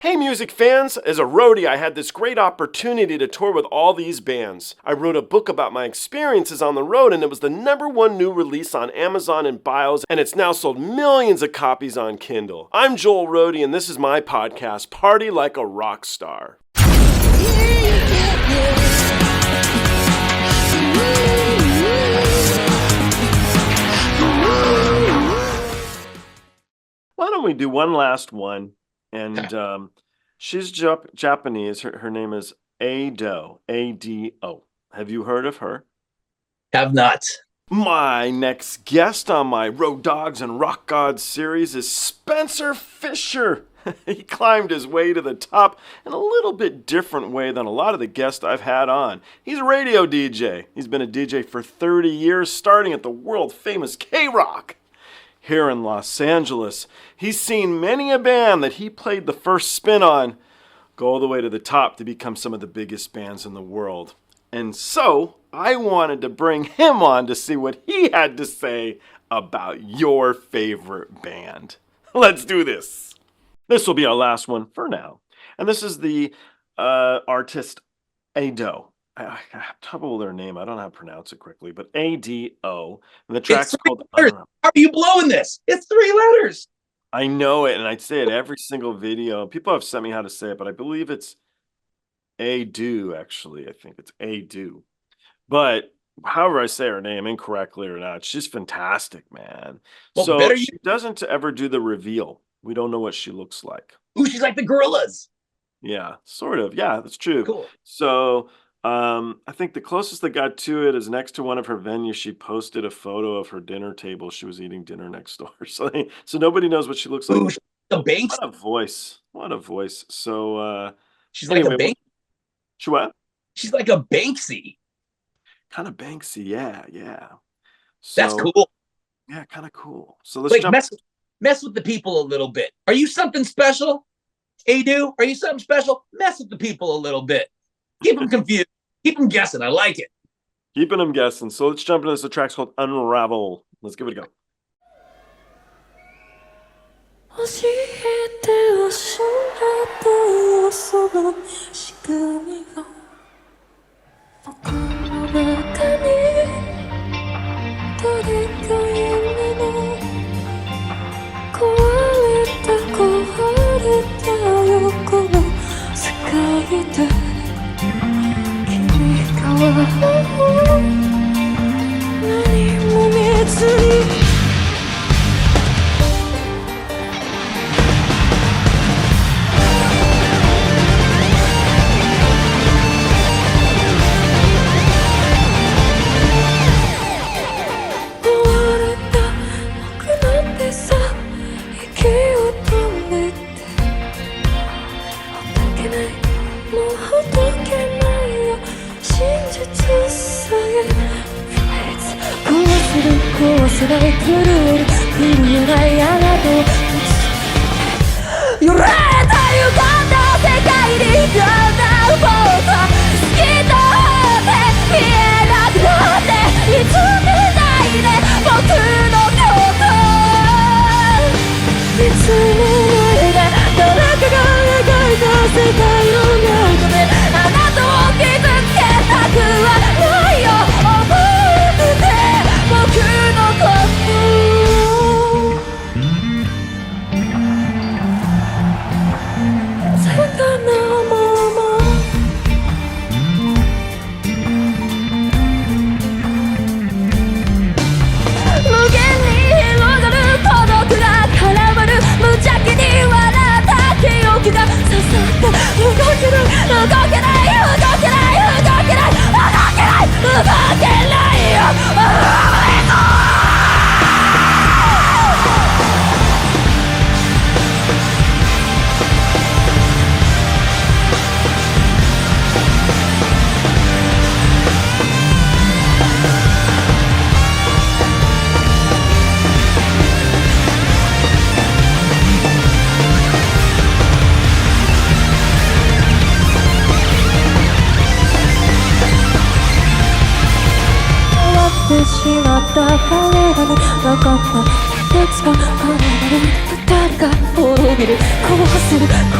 Hey music fans, as a roadie I had this great opportunity to tour with all these bands. I wrote a book about my experiences on the road and it was the #1 new release on Amazon and Bios and it's now sold millions of copies on Kindle. I'm Joel Roadie and this is my podcast, Party Like a Rock Star. Why don't we do one last one? And she's Japanese. Her name is Ado, A-D-O. Have you heard of her? Have not. My next guest on my Road Dogs and Rock Gods series is Spencer Fischer. He climbed his way to the top in a little bit different way than a lot of the guests I've had on. He's a radio DJ. He's been a DJ for 30 years, starting at the world-famous KROQ. Here in Los Angeles, he's seen many a band that he played the first spin on go all the way to the top to become some of the biggest bands in the world. And so, I wanted to bring him on to see what he had to say about your favorite band. Let's do this. This will be our last one for now. And this is the artist Ado. I have trouble with their name. I don't know how to pronounce it correctly, but A-D-O. And the track's called Unravel. How are you blowing this? It's 3 letters. I know it, and I say it every single video. People have sent me how to say it, but I believe it's A-Do, actually. I think it's A-Do. But however I say her name, incorrectly or not, she's fantastic, man. Well, so she doesn't ever do the reveal. We don't know what she looks like. Ooh, she's like the Gorillas. Yeah, sort of. Yeah, that's true. Cool. So I think the closest that got to it is next to one of her venues. She posted a photo of her dinner table. She was eating dinner next door. So nobody knows what she looks like. Ooh, the Banks. What a voice. What a voice. So she's like a Banksy. She what? She's like a Banksy. Kind of Banksy, yeah. So, that's cool. Yeah, kind of cool. So let's mess with the people a little bit. Are you something special? Ado, are you something special? Mess with the people a little bit. Keep them confused. Keep them guessing. I like it. Keeping them guessing. So let's jump into this. The track's called Unravel. Let's give it a go.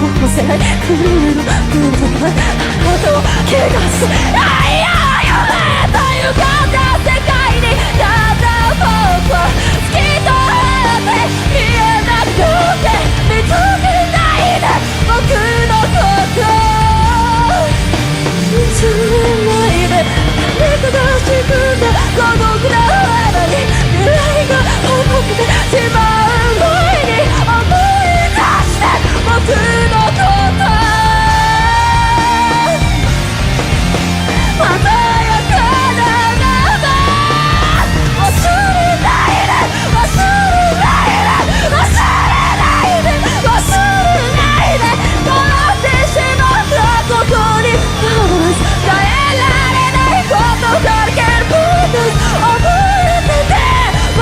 こせない震える群とないあなたを怪我して愛や夢というか世界にただ僕は突き止めて見えなくて見つけないで僕のこと見つめないで誰かが仕組んだ孤独な花に未来が重くてしまう前に思い出して僕のこと鮮やかな名前忘れないで忘れないで忘れないで忘れないで変わってしまったことに変えられないことだけ覚えてて僕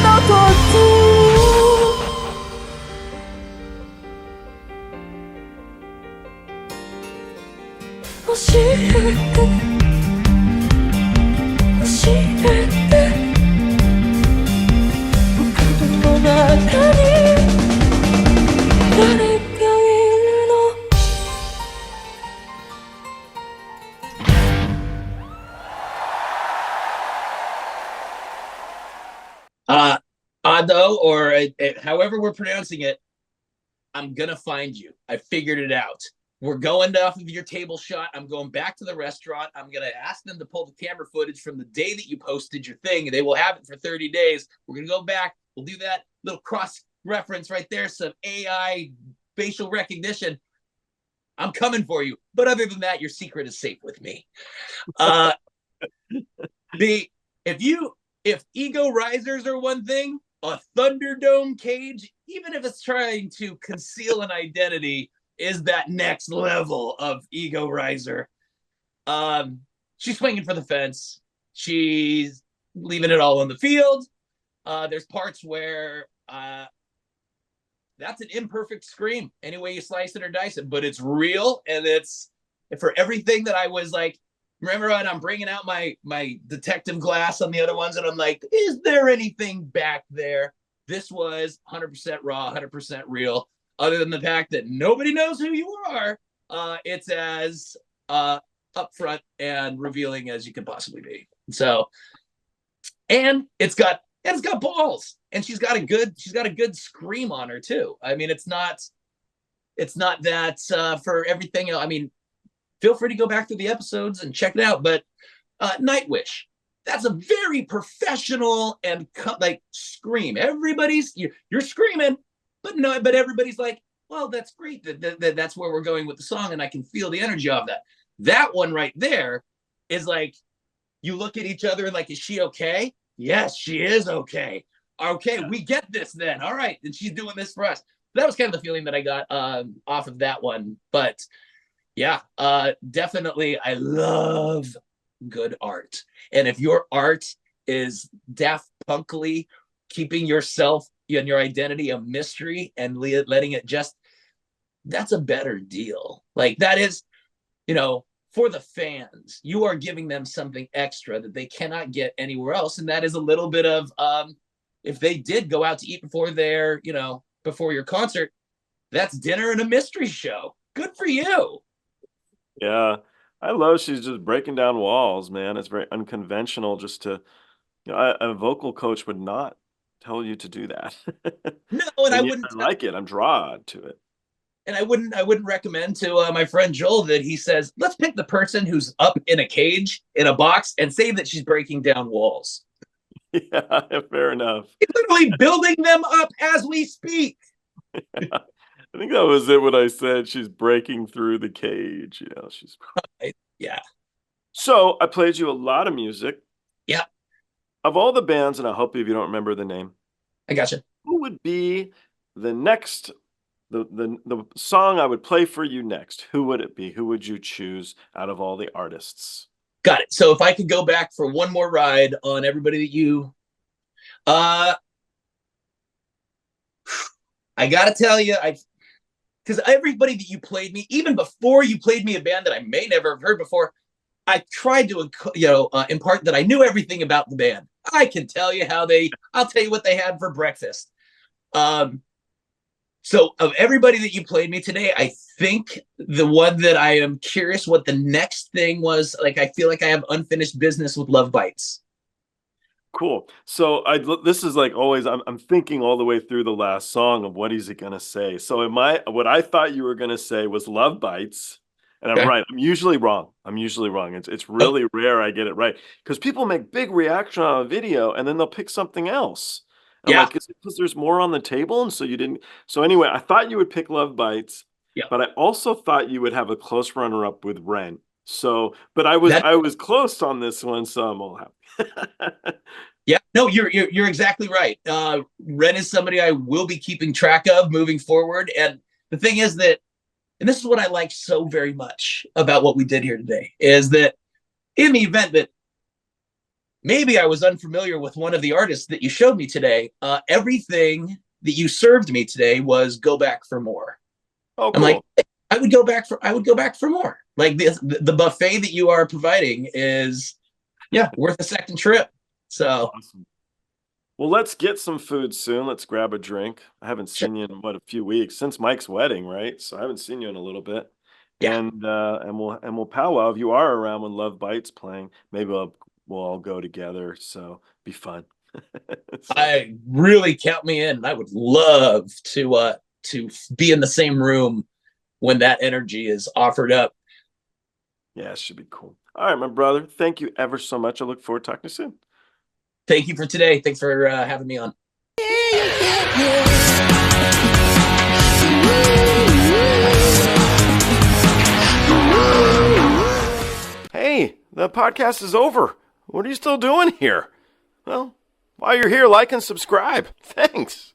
のこと教えて教えて僕の中に誰かいるのAdo, or however we're pronouncing it, I'm gonna find you. I figured it out. We're going off of your table shot. I'm going back to the restaurant. I'm gonna ask them to pull the camera footage from the day that you posted your thing. They will have it for 30 days. We're gonna go back. We'll do that little cross reference right there. Some AI facial recognition. I'm coming for you. But other than that, your secret is safe with me. If ego risers are one thing, a Thunderdome cage, even if it's trying to conceal an identity, is that next level of ego riser. She's swinging for the fence. She's leaving it all on the field. There's parts where that's an imperfect scream, any way you slice it or dice it, but it's real, and it's for everything that I was like. Remember when I'm bringing out my detective glass on the other ones, and I'm like, is there anything back there? This was 100% raw, 100% real. Other than the fact that nobody knows who you are, it's as upfront and revealing as you can possibly be. So, and it's got balls, and she's got a good scream on her too. I mean, it's not that for everything. I mean, feel free to go back to the episodes and check it out. But Nightwish, that's a very professional and like scream. You're screaming, but everybody's like, well, that's great. That's where we're going with the song, and I can feel the energy of that. That one right there is like, you look at each other and like, is she okay? Yes, she is okay. Okay, we get this then. All right, and she's doing this for us. That was kind of the feeling that I got off of that one. But yeah, definitely, I love good art. And if your art is Daft Punkly keeping yourself and your identity a mystery and letting it just, that's a better deal. Like that is, for the fans, you are giving them something extra that they cannot get anywhere else. And that is a little bit of, if they did go out to eat before before your concert, that's dinner and a mystery show. Good for you. Yeah, I love she's just breaking down walls, man. It's very unconventional. Just to, a vocal coach would not tell you to do that. No, and I yet wouldn't I like it. I'm drawn to it. And I wouldn't recommend to my friend Joel that he says, let's pick the person who's up in a cage in a box and say that she's breaking down walls. Yeah, fair enough. He's literally building them up as we speak. Yeah. I think that was it when I said she's breaking through the cage. She's yeah. So I played you a lot of music. Yeah. Of all the bands, and I hope if you don't remember the name. I gotcha. Who would be the next, the song I would play for you next? Who would it be? Who would you choose out of all the artists? Got it. So if I could go back for one more ride on everybody that you, I gotta tell you, because everybody that you played me, even before you played me a band that I may never have heard before, I tried to, impart that I knew everything about the band. I can tell you I'll tell you what they had for breakfast. So of everybody that you played me today, I think the one that I am curious what the next thing was, like, I feel like I have unfinished business with Love Bites. Cool. So this is like always, I'm thinking all the way through the last song of what is he gonna say. So what I thought you were gonna say was Love Bites, and I'm Okay. right. I'm usually wrong. It's really rare I get it right because people make big reaction on a video and then they'll pick something else. I'm Yeah. like, is it because there's more on the table and so you didn't? So anyway, I thought you would pick Love Bites, Yeah. but I also thought you would have a close runner-up with Ren. So, but I was close on this one, so I'm all happy. Yeah, no, you're exactly right. Ren is somebody I will be keeping track of moving forward. And the thing is that, and this is what I like so very much about what we did here today, is that in the event that maybe I was unfamiliar with one of the artists that you showed me today, everything that you served me today was go back for more. Oh, I'm cool. like, I would go back for more. Like the buffet that you are providing is, worth a second trip. So Awesome. Well, let's get some food soon. Let's grab a drink. I haven't seen you in a few weeks since Mike's wedding, right? So I haven't seen you in a little bit. Yeah. And we'll powwow. If you are around when Love Bites playing, maybe we'll all go together. So be fun. So, I really count me in. I would love to be in the same room when that energy is offered up. yeah, it should be cool. All right, my brother. Thank you ever so much. I look forward to talking to you soon. Thank you for today. Thanks for having me on. Hey, the podcast is over. What are you still doing here? Well, while you're here, like and subscribe. Thanks.